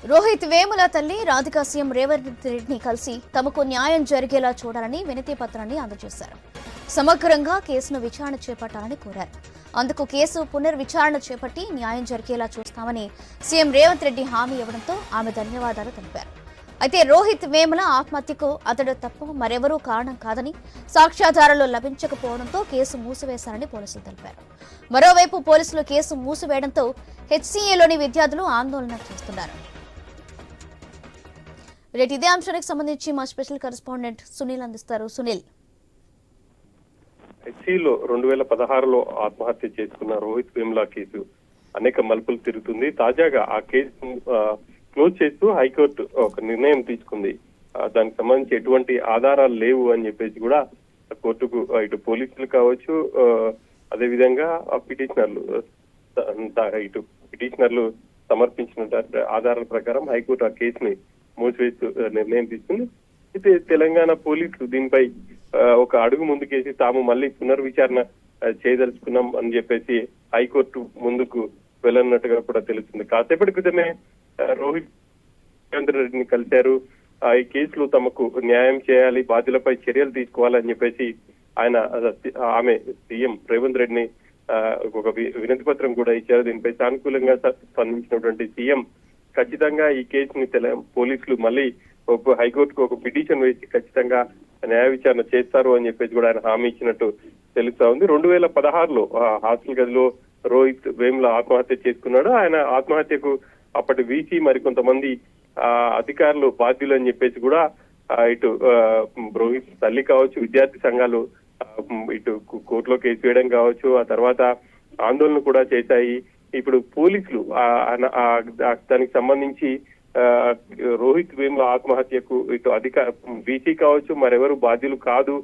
రోహిత్ వేముల తల్లి రాధికా సీఎం రేవంత్ రెడ్డిని కలిసి తమకు న్యాయం జరిగేలా చూడాలని వినతి పత్రాన్ని అందజేశారు. సమగ్రంగా కేసును విచారణ చేపట్టాలని కోరారు. అందుకు కేసు పునర్విచారణ చేపట్టి న్యాయం జరిగేలా చూస్తామని సీఎం రేవంత్ రెడ్డి హామీ ఇవ్వడంతో ఆమె ధన్యవాదాలు తెలిపారు. అయితే రోహిత్ వేముల ఆత్మహత్యకు అతడు తప్ప మరెవరూ కారణం కాదని, సాక్ష్యాధారాలు లభించకపోవడంతో కేసు మూసివేశారని పోలీసులు తెలిపారు. మరోవైపు పోలీసులు కేసు మూసివేయడంతో హెచ్సీఏలోని విద్యార్థులు ఆందోళన చేస్తున్నారు. ఇదే అంశానికి సంబంధించి మా స్పెషల్ కరెస్పాండెంట్ సునీల్ అందిస్తారు. సునీల్, హెచ్సీలో 2016లో ఆత్మహత్య చేసుకున్న రోహిత్ వేముల కేసు అనేక మలుపులు తిరుగుతుంది. తాజాగా ఆ కేసు క్లోజ్ చేస్తూ హైకోర్టు ఒక నిర్ణయం తీసుకుంది. దానికి సంబంధించి ఎటువంటి ఆధారాలు లేవు అని చెప్పేసి కూడా కోర్టుకు ఇటు పోలీసులు కావచ్చు, అదేవిధంగా పిటిషనర్లు సమర్పించిన ఆధారాల ప్రకారం హైకోర్టు ఆ కేసుని మూసివేస్తూ నిర్ణయం తీసుకుంది. అయితే తెలంగాణ పోలీసులు దీనిపై ఒక అడుగు ముందుకేసి తాము మళ్ళీ పునర్విచారణ చేయదలుచుకున్నాం అని చెప్పేసి హైకోర్టు ముందుకు వెళ్ళనున్నట్టుగా కూడా తెలుస్తుంది. కాసేపటి క్రితమే రోహిత్ రెడ్డిని కలిశారు. ఈ కేసులో తమకు న్యాయం చేయాలి, బాధ్యులపై చర్యలు తీసుకోవాలని చెప్పేసి ఆమె సీఎం రేవంత్ రెడ్డిని ఒక వినతి పత్రం కూడా ఇచ్చారు. దీనిపై సానుకూలంగా స్పందించినటువంటి సీఎం ఖచ్చితంగా ఈ కేసుని పోలీసులు మళ్ళీ హైకోర్టుకు ఒక పిటిషన్ వేసి ఖచ్చితంగా న్యాయ విచారణ చేస్తారు అని చెప్పేసి కూడా ఆయన హామీ ఇచ్చినట్టు తెలుస్తా ఉంది. 2016లో హాస్టల్ గదిలో రోహిత్ వేముల ఆత్మహత్య చేసుకున్నాడు. ఆయన ఆత్మహత్యకు అప్పటి వీసీ మరికొంతమంది అధికారులు బాధ్యులు అని చెప్పేసి కూడా ఇటు రోహిత్ తల్లి కావచ్చు, విద్యార్థి సంఘాలు ఇటు కోర్టులో కేసు వేయడం కావచ్చు, ఆ తర్వాత ఆందోళన కూడా చేశాయి. ఇప్పుడు పోలీసులు దానికి సంబంధించి రోహిత్ వేముల ఆత్మహత్యకు ఇటు వీసీ కావచ్చు, మరెవరు బాధ్యులు కాదు,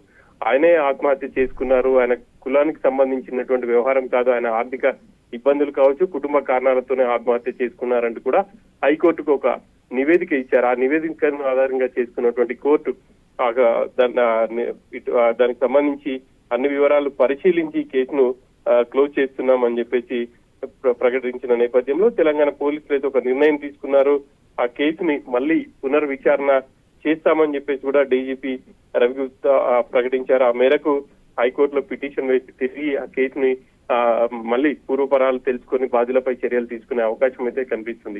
ఆయనే ఆత్మహత్య చేసుకున్నారు, ఆయన కులానికి సంబంధించినటువంటి వ్యవహారం కాదు, ఆయన ఆర్థిక ఇబ్బందులు కావచ్చు, కుటుంబ కారణాలతోనే ఆత్మహత్య చేసుకున్నారంటూ కూడా హైకోర్టుకు ఒక నివేదిక ఇచ్చారు. ఆ నివేదికను ఆధారంగా చేసుకున్నటువంటి కోర్టు దానికి సంబంధించి అన్ని వివరాలు పరిశీలించి కేసును క్లోజ్ చేస్తున్నామని చెప్పేసి ప్రకటించిన నేపథ్యంలో తెలంగాణ పోలీసులు అయితే ఒక నిర్ణయం తీసుకున్నారు. ఆ కేసుని మళ్ళీ పునర్విచారణ చేస్తామని చెప్పేసి కూడా డీజీపీ రవి గుప్తా ప్రకటించారు. ఆ మేరకు హైకోర్టులో పిటిషన్ వేసి తిరిగి ఆ కేసుని మళ్ళీ పూర్వపరాలు తెలుసుకొని బాధ్యులపై చర్యలు తీసుకునే అవకాశం అయితే కనిపిస్తుంది.